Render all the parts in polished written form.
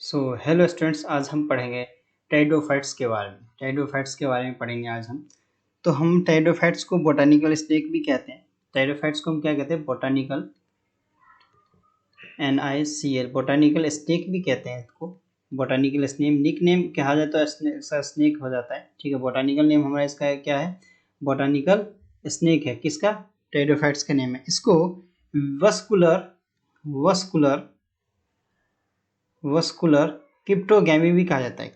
So hello students, आज हम पढ़ेंगे टेरिडोफाइट्स के बारे में। टेरिडोफाइट्स के बारे में पढ़ेंगे आज हम। तो हम टेरिडोफाइट्स को बोटानिकल स्नेक भी कहते हैं। टेरिडोफाइट्स को हम क्या कहते हैं? बोटानिकल, NICL, बोटानिकल स्नेक भी कहते हैं इसको। बोटानिकल स्नेक निक नेम कहा जाए तो स्नेक हो जाता है, ठीक है। बोटानिकल नेम हमारा इसका क्या है? बोटानिकल स्नेक है। किसका? टेरिडोफाइट्स का नेम है। इसको वस्कुलर वस्कुलर वस्कुलर क्रिप्टोगैमी भी कहा जाता है।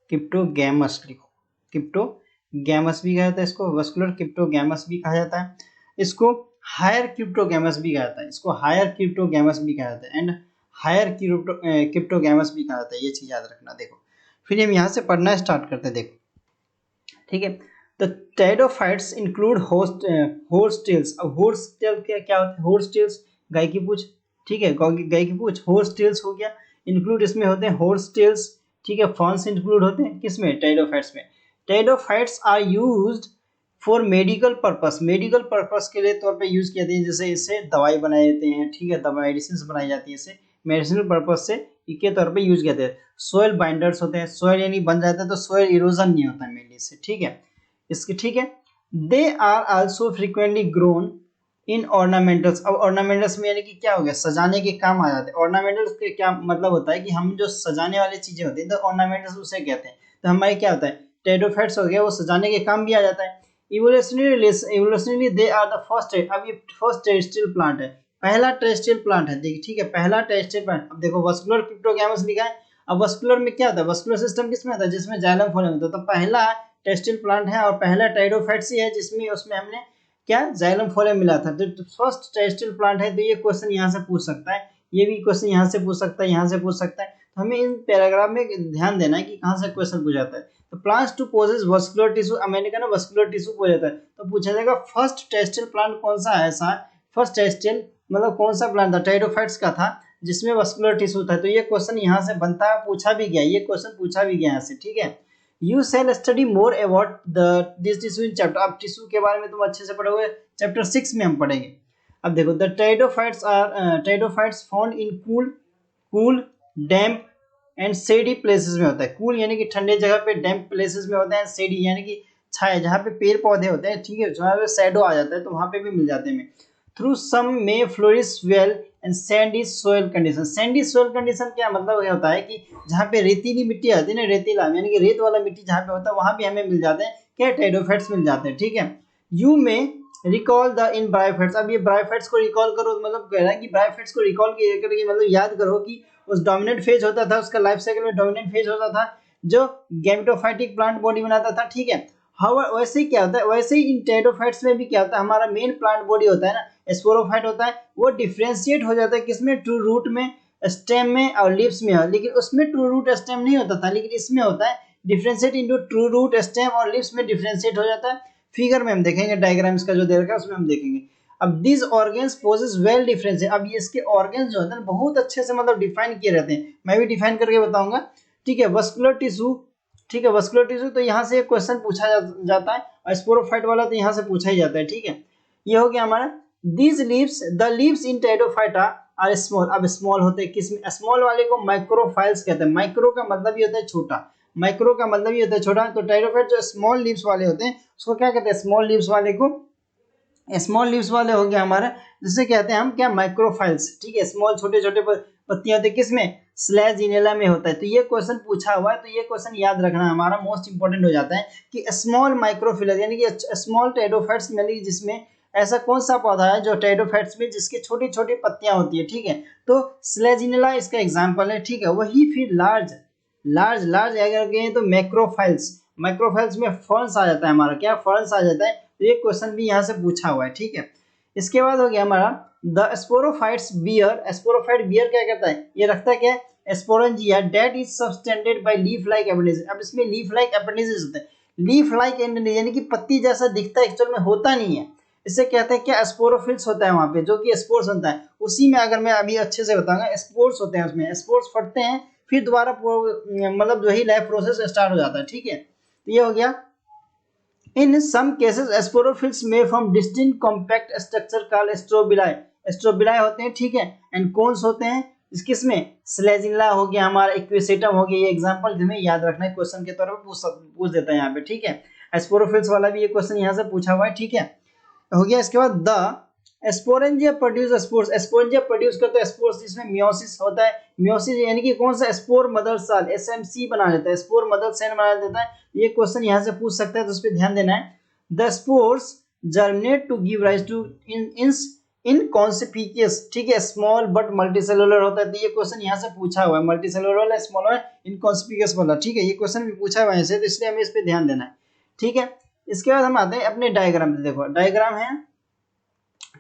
क्रिप्टोगैमस लिखो। क्रिप्टोगैमस भी कहा जाता है इसको। वस्कुलर क्रिप्टोगैमस भी कहा जाता है इसको। हायर क्रिप्टोगैमस भी कहा जाता है इसको। हायर क्रिप्टोगैमस भी कहा जाता है एंड हायर क्रिप्टोगैमस भी कहा जाता है। ये चीज याद रखना। देखो, फिर हम यहाँ से पढ़ना स्टार्ट करते हैं। देखो, ठीक है। The pteridophytes include horsetails. अब हॉर्सटेल क्या होता है? हॉर्सटेल्स गाय की पूंछ, ठीक है। गाय की पूंछ हॉर्सटेल्स हो गया। इंक्लूड इसमें होते हैं हॉर्सटेल्स, ठीक है। फॉर्न्स इंक्लूड होते हैं किसमें? टेरिडोफाइट्स में। Pteridophytes are used for medical purpose. Medical purpose के लिए तौर पे यूज किए जाते हैं। जैसे इससे दवाई बनाए जाते हैं, ठीक है। दवाई मेडिसिन बनाई जाती है इससे। मेडिसिनल पर्पस से के तौर पे यूज किए जाते हैं। सोयल बाइंडर्स होते हैं। सोयल यानी बन जाता है तो सोयल इरोजन नहीं होता है मेनली इससे, ठीक है। इसके, ठीक है। They are also frequently grown in ornamentals. अब ऑर्नामेंटल्स में यानी कि क्या हो गया? सजाने के काम आ जाते हैं। ऑर्नामेंटल्स के क्या मतलब होता है कि हम जो सजाने वाली चीजें होती हैं तो ऑर्नामेंटल्स उसे कहते हैं। तो हमारे क्या होता है? टेरिडोफाइट्स हो गया, वो सजाने के काम भी आ जाता है। Evolutionary they are the first. अब ये फर्स्ट टेरेस्ट्रियल प्लांट है, पहला टेरेस्ट्रियल प्लांट है। देखिए, ठीक है, पहला टेरेस्ट्रियल प्लांट। अब देखो, वस्कुलर क्रिप्टोगैमस लिखा है। अब वस्कुलर में क्या होता है? वस्कुलर सिस्टम किसमें होता है? जिसमें जाइलम फोलम होता है। तो पहला टेरेस्ट्रियल प्लांट है और पहला टेरिडोफाइट्स ही है जिसमें उसमें हमने क्या जाइलम फोलम मिला था। तो फर्स्ट टेरेस्ट्रियल प्लांट है। तो ये क्वेश्चन यहाँ से पूछ सकता है, ये भी क्वेश्चन यहाँ से पूछ सकता है, यहाँ से पूछ सकता है। तो हमें इन पैराग्राफ में ध्यान देना है कि कहाँ से क्वेश्चन पूछ जाता है। तो plants to possess vascular tissue. अब मैंने कहा ना वस्कुलर टिश्यू पूछा जाता है तो पूछा जाएगा फर्स्ट टेरेस्ट्रियल प्लांट कौन सा है? ऐसा फर्स्ट टेरेस्ट्रियल मतलब कौन सा प्लांट था? टेरिडोफाइट्स का था जिसमें वस्कुलर टिश्यू था। तो ये क्वेश्चन यहाँ से बनता है, पूछा भी गया, ये क्वेश्चन पूछा भी गया यहाँ से, ठीक है। You shall study more about this tissue in chapter. अब टिश्यू के बारे में तुम अच्छे से पढ़ोगे, चैप्टर 6 में हम पढ़ेंगे। अब देखो, the pteridophytes found in cool damp and shady places में होता है। कूल यानी कि ठंडे जगह पे, डैम्प प्लेसेस में होता है, शेडी यानी कि छाए जहाँ पे पेड़ पौधे होते हैं, ठीक है, जहाँ पे शैडो आ जाता है तो वहाँ पे भी मिल जाते हैं। Through some may flourish well and sandy soil condition. Sandy soil condition क्या मतलब ये होता है कि जहाँ पे रेतीली मिट्टी आती है ना, रेतीला यानी कि रेत वाला मिट्टी जहाँ पे होता है वहाँ भी हमें मिल जाते हैं क्या? टेरिडोफाइट्स मिल जाते हैं, ठीक है। यू में रिकॉल द इन ब्रायोफाइट्स। अब ये ब्रायोफाइट्स को रिकॉल करो, मतलब कह रहा है कि ब्रायोफाइट्स को रिकॉल करके मतलब याद करो कि उस डोमिनेंट फेज होता था, उसका लाइफ साइकिल में डोमिनेंट फेज होता था जो गैमेटोफाइटिक प्लांट बॉडी बनाता था, ठीक है। वैसे ही क्या होता है? वैसे ही इन टेरिडोफाइट्स में भी क्या होता है? हमारा मेन प्लांट बॉडी होता है ना, स्पोरोफाइट होता है, वो डिफ्रेंशिएट हो जाता है किसमें? ट्रू रूट में, स्टेम में और लीव्स में। लेकिन उसमें ट्रू रूट स्टेम नहीं होता था, लेकिन इसमें होता है differentiate into true root stem और लीव्स में डिफ्रेंशिएट हो जाता है। फिगर में हम देखेंगे, डायग्राम्स का जो दे रखा है उसमें हम देखेंगे। अब this organs possess well differentiate. अब ये इसके ऑर्गन्स जो होते हैं बहुत अच्छे से मतलब डिफाइन किए रहते हैं। मैं भी डिफाइन करके बताऊंगा, ठीक है। वस्कुलर टिश्यू, ठीक है, वस्कुलर टिश्यू तो यहाँ से क्वेश्चन पूछा जाता है और स्पोरोफाइट वाला तो यहाँ से पूछा ही जाता है, ठीक है। ये हो गया हमारा। These leaves, the leaves in pteridophyta are small. अब स्मॉल होते हैं किसमें? स्मॉल वाले को माइक्रोफाइल्स कहते हैं। माइक्रो का मतलब ये होता है छोटा, माइक्रो का मतलब ये होता है छोटा। तो टेरिडोफाइट जो स्मॉल लीव्स वाले होते हैं उसको क्या कहते हैं? स्मॉल लीव्स वाले को, स्मॉल लीव्स वाले हो गया हमारा, जिसे कहते हैं हम क्या? माइक्रोफाइल्स, ठीक है। स्मॉल छोटे छोटे पत्तियां होती है किसमें? स्लैजिनेला में होता है। तो ये क्वेश्चन पूछा हुआ है, तो ये क्वेश्चन याद रखना हमारा मोस्ट इंपोर्टेंट हो जाता है कि स्मॉल माइक्रोफिलर यानी कि स्मॉल टेरिडोफाइट्स में, जिसमें ऐसा कौन सा पौधा है जो टेरिडोफाइट्स में जिसकी छोटी छोटी पत्तियां होती है, ठीक है। तो स्लैजिनेला इसका एग्जाम्पल है, ठीक है। वही फिर लार्ज लार्ज लार्ज अगर गए तो मैक्रोफाइल्स, मैक्रोफाइल्स में फर्न्स आ जाता है हमारा, क्या? फर्न्स आ जाता है। तो ये क्वेश्चन भी यहाँ से पूछा हुआ है, ठीक है। इसके बाद हो गया हमारा the sporophytes bear. Sporophyte bear क्या करता है? ये रखता है क्या? Sporangia that is subtended by leaf like appendices. अब इसमें लीफ लाइक एपेंडिसेस होते हैं। लीफ लाइक यानी कि पत्ती जैसा दिखता है, एक्चुअल में होता नहीं है। इसे कहते हैं क्या? स्पोरोफिल्स होता है वहां पे, जो कि स्पोर्स बनता है उसी में। अगर मैं अभी अच्छे से बताऊंगा, स्पोर्स होते हैं उसमें, स्पोर्स फटते हैं फिर दोबारा मतलब जो ही लाइफ प्रोसेस स्टार्ट हो जाता है, ठीक है। तो ये हो गया। In some cases, sporophytes may form distinct compact structure called strobili. Strobili होते हैं, ठीक है, एंड कोन्स होते हैं किसमें, स्लेजिनला हो गया, हमारा इक्विसेटम हो गया। ये एग्जांपल हमें याद रखना है, क्वेश्चन के तौर पर पूछ देता है यहाँ पे, ठीक है। स्पोरोफिल्स वाला भी ये क्वेश्चन यहाँ से पूछा हुआ है, ठीक है, हो गया। इसके बाद the sporangia produce spores, sporangia produce करता है स्पोर्स जिसमें मियोसिस होता है। मियोसिस यानी कि कौन सा, स्पोर मदर सेल, एसएमसी बना लेता है, स्पोर मदर सेल बना देता है। ये क्वेश्चन यहाँ से पूछ सकता है, तो उस पर ध्यान देना है। The spores germinate to give rise to inconspicuous, ठीक है, स्मॉल बट मल्टीसेलुलर होता है। तो ये क्वेश्चन यहाँ से पूछा हुआ है, मल्टीसेलुलर वाला, स्मॉल वाला, इनकॉन्सिपिशियस वाला, ठीक है, ये क्वेश्चन भी पूछा हुआ है ऐसे, तो इसलिए हमें इस पे ध्यान देना है, ठीक है। इसके बाद हम आते हैं अपने डायग्राम पे। देखो डायग्राम है,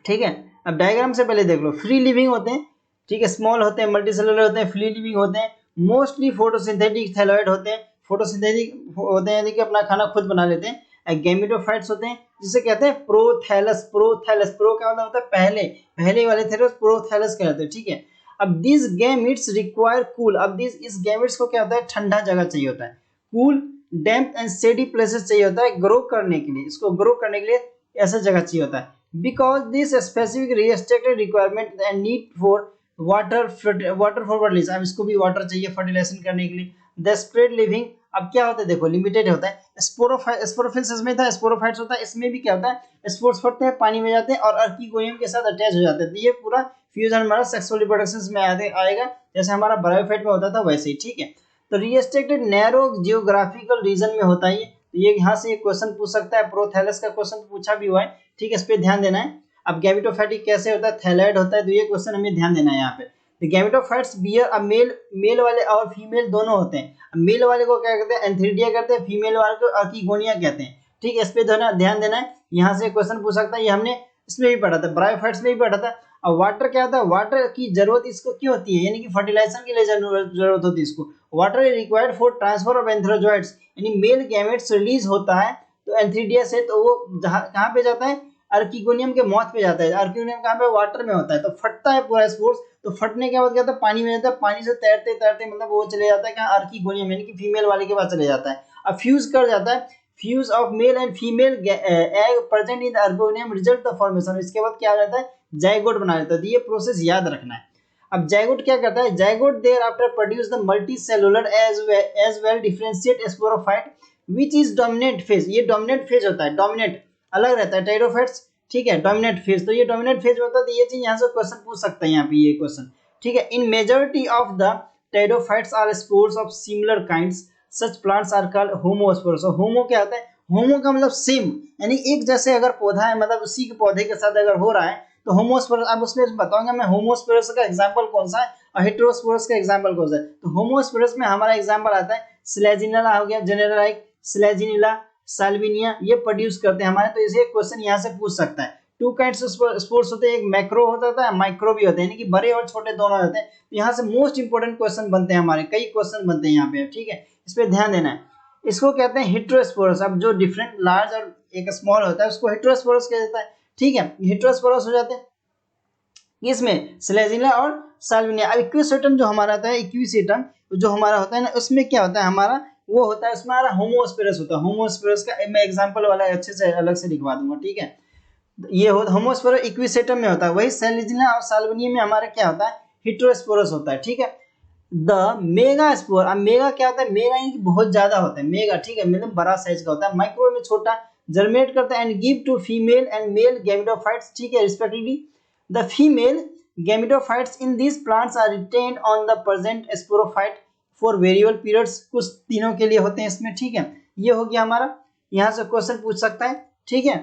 ठीक है। अब डायग्राम से पहले देख लो, फ्री लिविंग होते हैं, ठीक है, स्मॉल होते हैं, मल्टीसेलुलर होते हैं, फ्री लिविंग होते हैं, मोस्टली फोटोसिंथेटिक थैलॉइड होते हैं, फोटोसिंथेटिक होते हैं यानी कि अपना खाना खुद बना लेते हैं। गैमेटोफाइट्स होते हैं जिसे कहते हैं प्रोथैलस, प्रोथैलस, प्रो क्या मतलब होता है पहले, पहले वाले थैलस प्रोथैलस कहते हैं, ठीक है। अब दिस गैमेट्स रिक्वायर कूल, अब इस गैमेट्स को क्या होता है, ठंडा जगह चाहिए होता है, cool damp and shady places चाहिए होता है ग्रो करने के लिए, इसको ग्रो करने के लिए ऐसा जगह चाहिए होता है। Because this specific restricted requirement and need for water for fertilization, अब इसको भी वाटर चाहिए फर्टिलाइजेशन करने के लिए। द स्प्रेड लिविंग, अब क्या होता है देखो, लिमिटेड होता है। स्पोरोफिल्स इसमें था, स्पोरोफाइट्स होता है, इसमें भी क्या होता है, स्पोर्स फटते हैं, पानी में जाते हैं और अर्किगोनियम के साथ अटैच हो जाते हैं। तो ये पूरा फ्यूजन हमारा सेक्सुअल रिप्रोडक्शन में आएगा, जैसे हमारा ब्रायोफाइट में होता था वैसे ही, ठीक है। तो रिस्ट्रिक्टेड नैरो जियोग्राफिकल रीजन में होता है ये यहाँ से एक क्वेश्चन पूछ सकता है, प्रोथैलस का क्वेश्चन पूछा भी हुआ है, ठीक है, इस पे ध्यान देना है। अब गैमेटोफाइट कैसे होता है, थैलॉइड होता है, तो ये क्वेश्चन हमें ध्यान देना है यहाँ पे। तो गैमेटोफाइट्स बियर अब मेल वाले और फीमेल दोनों होते हैं। मेल वाले को क्या कहते हैं, एंथ्रीडिया कहते हैं, फीमेल वाले को अर्किगोनिया कहते हैं, ठीक है, इस पे ध्यान देना है। यहाँ से क्वेश्चन पूछ सकता है, ये हमने इसमें भी पढ़ा था, ब्रायोफाइट्स में भी पढ़ा था। अब वाटर क्या होता है, वाटर की जरूरत इसको क्यों होती है, यानी कि फर्टिलाइजेशन के लिए जरूरत होती है इसको। Water is required for transfer of antherozoids, यानी मेल गैमेट्स रिलीज होता है तो एंथ्रीडिया से, तो वो कहाँ पे जाता है, अर्किगोनियम के मौत पे जाता है। अर्किगोनियम कहाँ पे, वाटर में होता है, तो फटता है पूरा स्पोर्स, तो फटने के बाद क्या होता है, पानी में जाता है, पानी से तैरते तैरते मतलब वो चले जाता है कहाँ, अर्किगोनियम यानी कि फीमेल वाले के पास चले जाता है। अब फ्यूज कर जाता है, fuse of male and female egg present in the archegonium result the formation, इसके बाद क्या हो जाता है, जाइगोट बना लेता है। तो ये प्रोसेस याद रखना है। अब जाइगोट क्या करता है, zygote thereafter produce the multicellular as well differentiate sporophyte which is dominant phase, ये डोमिनेंट फेज होता है, डोमिनेंट अलग रहता है टेरोफाइट्स, ठीक है, डोमिनेंट फेज, तो ये डोमिनेंट फेज में होता है। तो ये चीज यहाँ से क्वेश्चन पूछ सकता है यहाँ पे ये क्वेश्चन, ठीक है। In majority of the pteridophytes are spores of similar kinds, such plants are called homosporous. Homo क्या होता है, होमो का मतलब सेम, यानी एक जैसे अगर पौधा है, मतलब उसी के पौधे के साथ अगर हो रहा है तो होमोस्पोरस। अब उसमें बताऊंगा मैं होमोस्पोरस का एग्जांपल कौन सा है और हेटेरोस्पोरस का एग्जांपल कौन सा है। तो होमोस्पोरस में हमारा एग्जांपल आता है स्लेजिनिला हो गया, जेनेराइक स्लेजिनिला, साल्विनिया, ये प्रोड्यूस करते हैं हमारे। तो इसे क्वेश्चन यहाँ से पूछ सकता है। टू काइंड्स ऑफ स्पोर्स होते हैं, एक मैक्रो होता है, माइक्रो भी होते हैं, यानी कि बड़े और छोटे दोनों होते हैं। तो यहाँ से मोस्ट इंपोर्टेंट क्वेश्चन बनते हैं हमारे, कई क्वेश्चन बनते हैं यहाँ पे, ठीक है, इस पे ध्यान देना है। इसको कहते हैं हेटेरोस्पोरस। अब जो डिफरेंट लार्ज और एक स्मॉल होता है उसको हेटेरोस्पोरस कह देता है, ठीक है, हेटेरोस्पोरस हो जाते हैं इसमें स्लेजिनिला और साल्विनिया। अब इक्विसेटम जो हमारा आता है, इक्विसेटम जो हमारा होता है ना, उसमें क्या होता है हमारा, वो होता है उसमें हमारा होमोस्पेरस होता है। होमोस्पेरस का मैं एग्जांपल वाला अच्छे से अलग से लिखवा दूंगा, ठीक है। ये होमोस्पोरस इक्विसेटम में होता है, वही सेलिजिना और साल्विनिया में हमारा क्या होता है, हेटेरोस्पोरस होता है, ठीक है। द मेगा स्पोर, अब मेगा क्या होता है, मेगा यानी कि बहुत ज्यादा होता है, मेगा, ठीक है, मतलब बड़ा साइज का होता है। माइक्रो में छोटा, जर्मिनेट करता है and give to female and male gametophytes, ठीक है, respectively. The female gametophytes in this plants are retained on the present sporophyte for variable periods, कुछ दिनों के लिए होते हैं इसमें, ठीक है। ये हो गया हमारा, यहाँ से क्वेश्चन पूछ सकता है, ठीक है।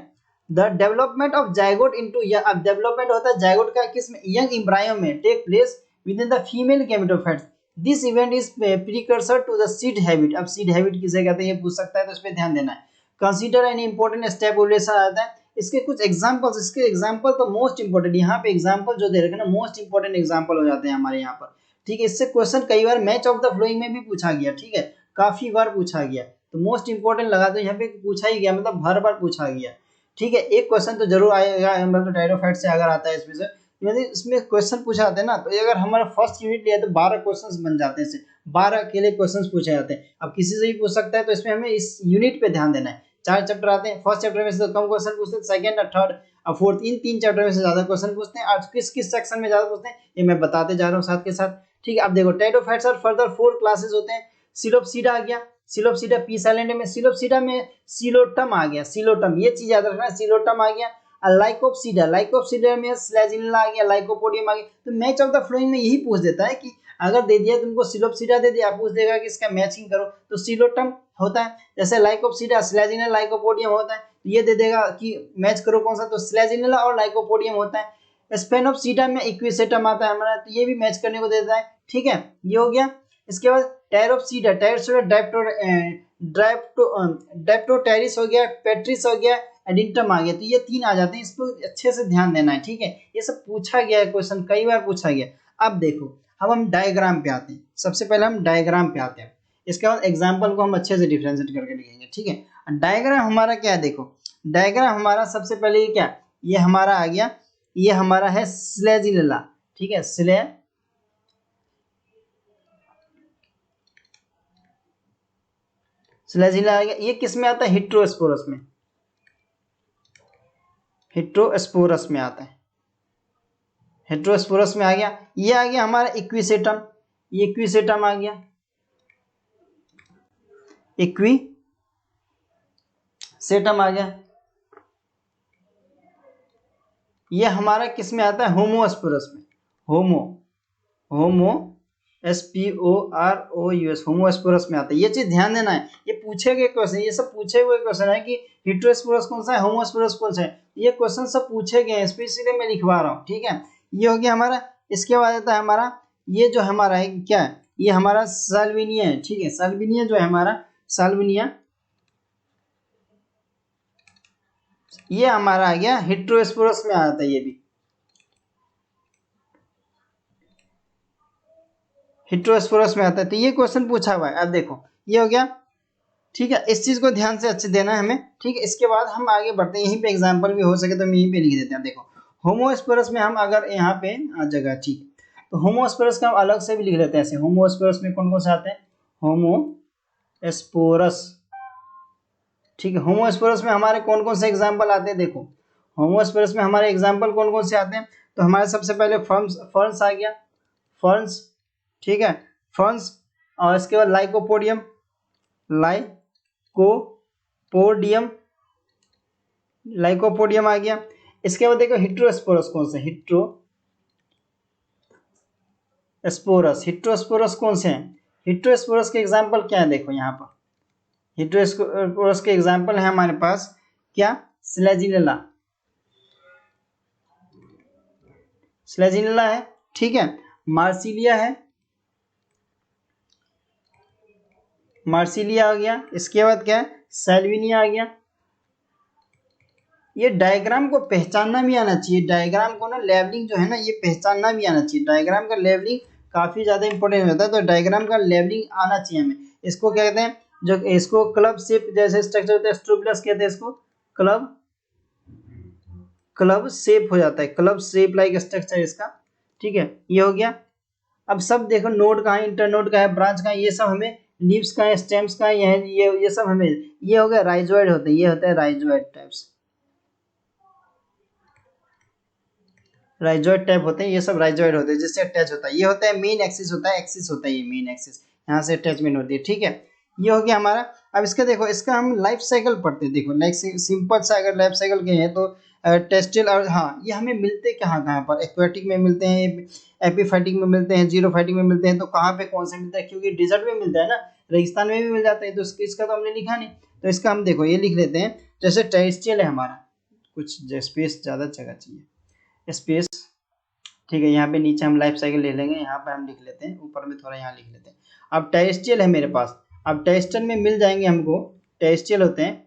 The development of zygote into, अब डेवलपमेंट होता है जाइगोट का किसमें, यंग एम्ब्रायो में, take place within the female gametophytes. This event is precursor to the seed habit. अब सीड हैबिट किसे कहते हैं ये पूछ सकता है, तो इस पे ध्यान देना है। कंसीडर एनी इंपॉर्टेंट स्टेप आता है, इसके कुछ एग्जांपल्स, इसके एग्जांपल तो मोस्ट इंपॉर्टेंट, यहाँ पे एग्जांपल जो दे रखे ना मोस्ट इंपॉर्टेंट एग्जांपल हो जाते हैं हमारे यहाँ पर, ठीक है। इससे क्वेश्चन कई बार मैच ऑफ द फ्लोइंग में भी पूछा गया, ठीक है, काफी बार पूछा गया, तो मोस्ट इंपॉर्टेंट लगा दो, यहाँ पे पूछा ही गया, मतलब हर बार पूछा गया, ठीक है। एक क्वेश्चन तो जरूर आएगा, मतलब टायरोफाइट से अगर आता है इसमें से, यदि इसमें क्वेश्चन पूछा जाते हैं ना, तो अगर हमारा फर्स्ट यूनिट लिया तो 12 क्वेश्चंस बन जाते हैं, 12 अकेले क्वेश्चंस पूछे जाते हैं। अब किसी से भी पूछ सकता है, तो इसमें हमें इस यूनिट पे ध्यान देना है 4 चैप्टर आते हैं, फर्स्ट चैप्टर में से तो कम क्वेश्चन पूछते हैं, सेकंड और थर्ड और फोर्थ इन 3 चैप्टर में से ज्यादा क्वेश्चन पूछते हैं। आज किस किस सेक्शन में ज्यादा पूछते हैं ये मैं बताते जा रहा हूँ साथ के साथ, ठीक है। अब देखो टेटोफाइट्स और फर्दर 4 क्लासेस होते हैं। सिलोपसीडा आ गया, सिलोपसीडा पी साइलेंट में, सिलोपसीडा में सिलोटम आ गया, सिलोटम ये चीज याद रखना, सिलोटम आ गया। लाइकोपसीडा, लाइकोपसीडा में स्लैजिनिला आ गया, लाइकोपोडियम आ गया। तो मैच ऑफ द फ्लोइंग में यही पूछ देता है कि अगर दे दिया तुमको सिलोपसीडा दे दिया, पूछ देगा कि इसका मैचिंग करो, तो सिलोटम होता है। जैसे लाइकोपसीडा स्लैजिनिला लाइकोपोडियम होता है, तो ये दे देगा कि मैच करो कौन सा, तो स्लैजिनिला और लाइकोपोडियम होता है। स्पेनोपसीडा में इक्विसेटम आता है हमारा, तो ये भी मैच करने को देता है, ठीक है, ये हो गया। इसके बाद टेरोपसीडा, डेप्टोटेरिस हो गया, पेट्रिस हो गया, एडिंटम आ गया। तो ये 3 आ जाते हैं, इसको अच्छे से ध्यान देना है, ठीक है। ये सब पूछा गया है, क्वेश्चन कई बार पूछा गया। अब देखो अब हम डायग्राम पे आते हैं, सबसे पहले हम डायग्राम पे आते हैं, इसके बाद एग्जाम्पल को हम अच्छे से डिफरेंशिएट करके लिखेंगे, ठीक है। डायग्राम हमारा क्या है, देखो डायग्राम हमारा सबसे पहले ये क्या, ये हमारा आ गया, ये हमारा है स्लेजिनिला, ठीक है, स्लेजिनिला आ गया। ये किस में आता है, हिट्रोस्पोरस में, हिट्रोस्पोरस में आता है, हेट्रोस्पोरस में आ गया। ये आ गया हमारा इक्विसेटम, ये इक्विसेटम आ गया, इक्विसेटम आ गया। ये हमारा किस में आता है, होमोस्पोरस में, होमो SPOROUS, होमोस्पोरस में आता है। ये चीज ध्यान देना है, ये पूछे गए क्वेश्चन, ये सब पूछे हुए क्वेश्चन है कि हिट्रोस्पोरस कौन सा है, होमोस्पोरस कौन सा है, ये क्वेश्चन सब पूछे गए हैं, स्पेशली मैं लिखवा रहा हूँ, ठीक है। ये हो गया हमारा। इसके बाद आता है हमारा, ये जो हमारा है क्या है, ये हमारा साल्विनिया है, ठीक है, साल्विनिया जो है हमारा, साल्विनिया ये हमारा आ गया हिट्रोस्पोरस में आता है, ये भी हिट्रोस्पोरस में आता है। तो ये क्वेश्चन पूछा हुआ है, अब देखो ये हो गया, ठीक है। इस चीज को ध्यान से अच्छे देना है हमें, ठीक है। इसके बाद हम आगे बढ़ते हैं, यहीं पे एग्जांपल भी हो सके तो हम यहीं पे लिख देते हैं। देखो होमोस्पोरस में हम अगर यहाँ पे आ जगह, ठीक है, तो होमोस्पोरस का हम अलग से भी लिख लेते हैं ऐसे। होमोस्पोरस में कौन कौन से आते हैं, होमोस्पोरस, ठीक है। होमोस्पोरस में हमारे कौन कौन से एग्जाम्पल आते हैं, देखो होमोस्पोरस में हमारे एग्जाम्पल कौन कौन से आते हैं। तो हमारे सबसे पहले फर्न्स आ गया, फर्न्स, ठीक है, फर्न्स। और इसके बाद लाइकोपोडियम, लाइकोपोडियम, लाइकोपोडियम आ गया। इसके बाद देखो हिट्रोस्पोरस कौन से, हिट्रोस्पोरस कौन से हैं, हिट्रोस्पोरस के एग्जाम्पल क्या है, देखो यहाँ पर हिट्रोस्पोरस के एग्जाम्पल है हमारे पास क्या, स्लेजिनिला, स्लेजिनिला है, ठीक है, मार्सिलिया है, मार्सिलिया आ गया। इसके बाद क्या है, सैल्विनिया आ गया। ये डायग्राम को पहचानना भी आना चाहिए, डायग्राम को ना लेवलिंग जो है ना ये पहचानना भी आना चाहिए। डायग्राम का लेवलिंग काफी ज्यादा इंपॉर्टेंट होता है, तो डायग्राम का लेवलिंग आना चाहिए हमें। इसको क्या कहते हैं, जो इसको क्लब शेप जैसे स्ट्रक्चर होता है, स्ट्रोबिलस कहते हैं इसको, क्लब शेप हो जाता है, क्लब शेप लाइक स्ट्रक्चर इसका, ठीक है, ये हो गया। अब सब देखो नोड का है, इंटरनोड का है, ब्रांच का है, ये सब हमें लीव्स का है, स्टेम्स का है, ये सब हमें, ये हो गया राइजोइड होते हैं, ये होता है राइजोइड टाइप्स, राइजोइड टाइप होते हैं, ये सब राइजोइड होते हैं जिससे अटैच होता है। ये होता है मेन एक्सिस होता है, एक्सिस होता है ये मेन एक्सिस, यहाँ से अटैचमेंट होती है, ठीक है। ये हो गया हमारा। अब इसका देखो, इसका हम लाइफ साइकिल पढ़ते हैं, देखो लाइक सिंपल सा अगर लाइफ साइकिल के हैं तो टेस्टिल और हाँ, ये हमें मिलते कहाँ कहाँ पर, एक्वेटिक में मिलते हैं, एपीफाइटिक में मिलते हैं, जीरोफाइटिक में मिलते हैं। तो कहाँ पे कौन से मिलता है, क्योंकि डिजर्ट में मिलता है ना, रेगिस्तान में भी मिल जाता है, तो इसका तो हमने लिखा नहीं, तो इसका हम देखो ये लिख लेते हैं। जैसे टेरेस्ट्रियल है हमारा, कुछ स्पेस ज़्यादा जगह चाहिए, स्पेस, ठीक है। यहाँ पे नीचे हम लाइफ साइकिल ले लेंगे, यहाँ पे हम लिख लेते हैं, ऊपर में थोड़ा यहाँ लिख लेते हैं। अब टेरेस्ट्रियल है मेरे पास, अब टेरेस्ट्रियल में मिल जाएंगे हमको, टेरेस्ट्रियल होते हैं,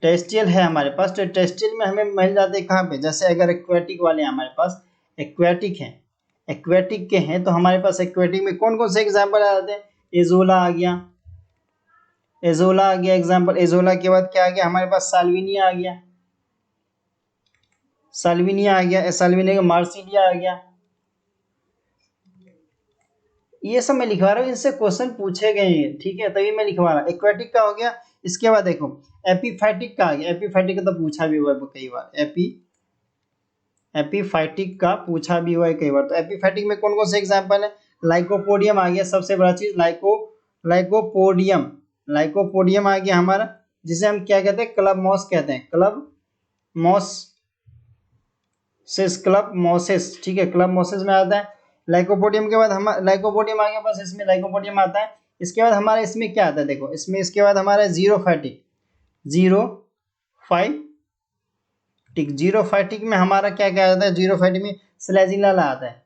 टेरेस्ट्रियल है हमारे पास, तो टेरेस्ट्रियल में हमें मिल जाते हैं कहाँ पे, जैसे अगर एक्वेटिक वाले हमारे पास, एक्वेटिक हैं, एक्वेटिक के हैं, तो हमारे पास एक्वेटिक में कौन कौन से एग्जाम्पल आ जाते हैं, एजोला आ गया, एजोला आ गया एग्जाम्पल। एजोला के बाद क्या आ गया हमारे पास, साल्विनिया आ गया, साल्विनिया आ गया, साल्विनिया का मार्सिलिया आ गया। ये सब मैं लिखवा रहा हूँ, इनसे क्वेश्चन पूछे गए हैं, ठीक है, तभी मैं लिखवा रहा हूँ। एक्वेटिक का हो गया, इसके बाद देखो एपिफाइटिक का आ गया, एपिफाइटिक का तो पूछा भी हुआ है कई बार, एपिफाइटिक का पूछा भी हुआ है कई बार। तो एपिफाइटिक में कौन कौन से एग्जाम्पल है, लाइकोपोडियम आ गया, सबसे बड़ा चीज लाइकोपोडियम आ गया हमारा, जिसे हम क्या कहते हैं, क्लब मॉस कहते हैं, क्लब मॉसेस, ठीक है, क्लब मॉसेस में आता है। लाइकोपोडियम के बाद हम लाइकोपोडियम आ गया, बस इसमें लाइकोपोडियम आता है। इसके बाद हमारा इसमें क्या आता है, देखो इसमें इसके बाद हमारा जीरोफाइटिक में हमारा क्या क्या आता है, जीरोफाइटिक में स्लेजिनेला आता है,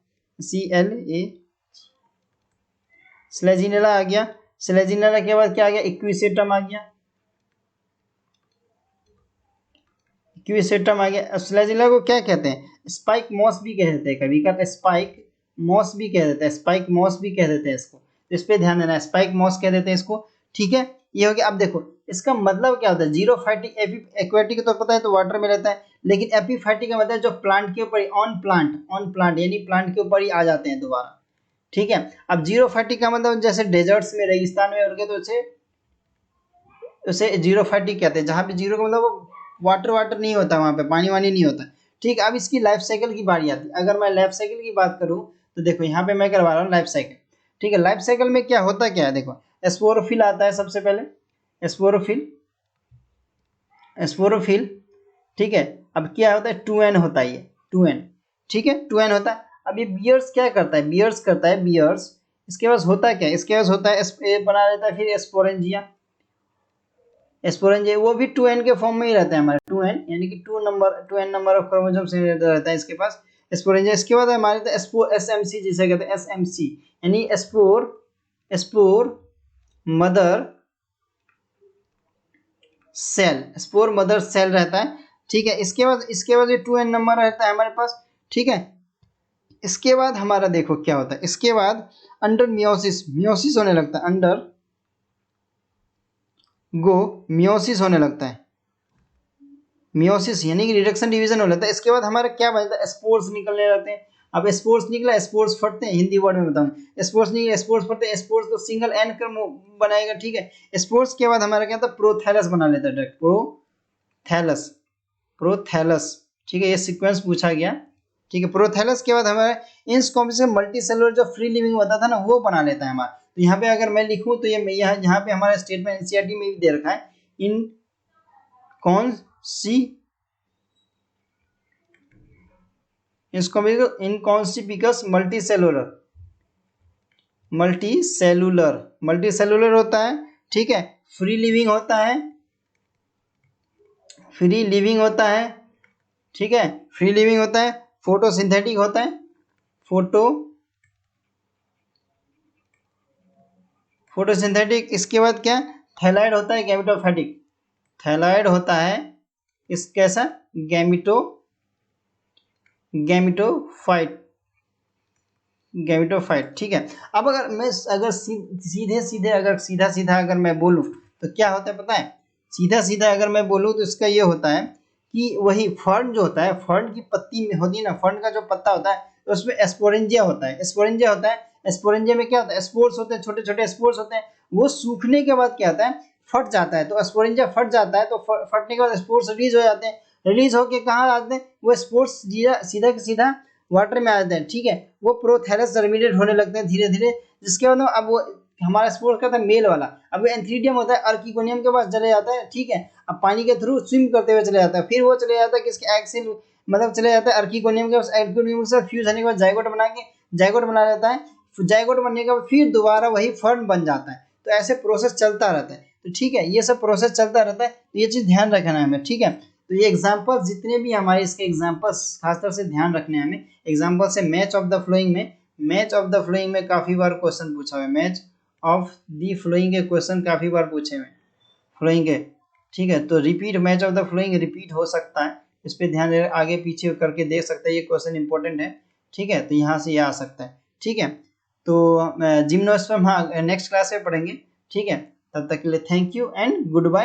स्लेजिनेला आ गया। स्लेजिनेला के बाद क्या आ गया, इक्विसेटम आ गया, स्लेजिनेला को क्या कहते हैं, स्पाइक मॉस भी कह देते हैं, कभी कभी स्पाइक मॉस भी कह देते हैं इसको, तो इस पे ध्यान देना है, स्पाइक मॉस कह देते हैं इसको, ठीक है। ये हो गया। अब देखो इसका मतलब क्या होता है, जीरोफाइटिक एक्वेटिक तो पता है, तो वाटर में रहता है, लेकिन एपिफाइटिक का मतलब जो प्लांट के ऊपर ऑन प्लांट यानी प्लांट के ऊपर ही आ जाते हैं दोबारा, ठीक है। अब जीरोफाइटिक का मतलब जैसे डेजर्ट्स में, रेगिस्तान में उड़ गए तो उसे जीरोफाइटिक कहते हैं, जहाँ पे जीरो का मतलब वाटर नहीं होता, वहां पे पानी वानी नहीं होता, ठीक है। अब इसकी लाइफ साइकिल की बारी आती है। अगर मैं लाइफ साइकिल की बात करूं तो देखो यहाँ पे मैं करवा रहा हूँ लाइफ साइकिल, ठीक है। लाइफ साइकिल में क्या होता क्या है, देखो स्पोरोफिल आता है सबसे पहले, स्पोरोफिल, ठीक है। अब क्या होता है, 2n होता है, ये 2n, ठीक है, 2n होता है। अब ये बियर्स क्या करता है, बियर्स इसके पास होता है क्या, इसके पास होता है बना लेता है फिर स्पोरेंजिया, वो भी 2n के फॉर्म में ही रहता है हमारे, 2n यानी कि 2n नंबर ऑफ क्रोमोसोम से रहता है इसके पास स्पोरेंजिया। इसके बाद हमारे एसएमसी जिसे कहते हैं, एसएमसी यानी स्पोर मदर सेल रहता है, ठीक है। इसके बाद ये 2n नंबर रहता है हमारे पास, ठीक है। इसके बाद हमारा देखो क्या होता है, इसके बाद अंडर मियोसिस होने लगता है, मियोसिस होने लगता है, मियोसिस यानी कि रिडक्शन डिवीजन हो जाता है। इसके बाद हमारा क्या बनता है, स्पोर्स निकलने लगते हैं। अब स्पोर्स निकला, स्पोर्स फटते हैं, हिंदी वर्ड में बताऊं, स्पोर्स निकले, स्पोर्स फटते हैं, स्पोर्स तो सिंगल एन क्रम बनाएगा, ठीक है। स्पोर्स के बाद हमारा क्या होता है, प्रोथैलस बना लेता है डायरेक्ट, प्रोथैलस, ठीक है, ये सीक्वेंस पूछा गया, ठीक है। प्रोथैलस के बाद हमारा इंस कॉम्बिनेशन मल्टी सेलुलर जो फ्री लिविंग होता था ना, वो बना लेता है हमारा। तो यहाँ पे अगर मैं लिखूं तो ये यहाँ पे हमारा स्टेटमेंट एनसीईआरटी में भी दे रखा है, इन इनकॉन्स्पिकस मल्टीसेलुलर होता है, ठीक है। फ्री लिविंग होता है, ठीक है, फ्री लिविंग होता है, फोटोसिंथेटिक होता है, फोटोसिंथेटिक। इसके बाद क्या, थैलाइड होता है, थैलाइड होता है, इस कैसा गैमिटोफाइट, ठीक है। अब अगर सीधा अगर मैं बोलूं तो क्या होता है पता है, सीधा अगर मैं बोलूं तो इसका ये होता है कि वही फर्न जो होता है, फर्न की पत्ती में होती है ना, फर्न का जो पत्ता होता है तो उसमें स्पोरेंजिया होता है, स्पोरेंजिया में क्या होता है, स्पोर्स होते हैं, छोटे छोटे स्पोर्स होते हैं, वो सूखने के बाद क्या होता है, फट जाता है। तो स्पोरेंजिया फट जाता है, तो फटने के बाद स्पोर्स रिलीज हो जाते हैं, रिलीज होके कहाँ आते हैं, वो स्पोर्स सीधा वाटर में आ जाते हैं, ठीक है। वो प्रोथैलस जर्मिनेट होने लगते हैं धीरे धीरे, जिसके बाद अब वो हमारा स्पोर्स का था मेल वाला, अब वो एंथ्रीडियम होता है, अर्किगोनियम के पास चले जाता है, ठीक है। अब पानी के थ्रू स्विम करते हुए चले जाता है, फिर वो चले जाता है किसके एग से, मतलब चले जाता है अर्किगोनियम के पास, अर्किगोनियम के साथ फ्यूज होने के बाद जाइगोट बना लेता है, जाइगोट बनने के बाद फिर दोबारा वही फर्न बन जाता है। तो ऐसे प्रोसेस चलता रहता है, तो ठीक है, ये सब प्रोसेस चलता रहता है, तो ये चीज ध्यान रखना है हमें, ठीक है। तो ये एग्जाम्पल जितने भी हमारे इसके एग्जाम्पल्स खासतौर से ध्यान रखने हैं हमें, एग्जाम्पल से मैच ऑफ द फ्लोइंग में काफी बार क्वेश्चन पूछा हुआ है, मैच ऑफ द फ्लोइंग के क्वेश्चन काफी बार पूछे हुए फ्लोइंग के, ठीक है। तो match of the flowing repeat हो सकता है, इस पर ध्यान आगे पीछे करके देख सकते हैं, ये क्वेश्चन इंपॉर्टेंट है, ठीक है। तो यहाँ से ये आ सकता है, ठीक है। तो जिम्नोस्पर्म हाँ नेक्स्ट क्लास में पढ़ेंगे, ठीक है। तब तक के लिए thank you and good bye.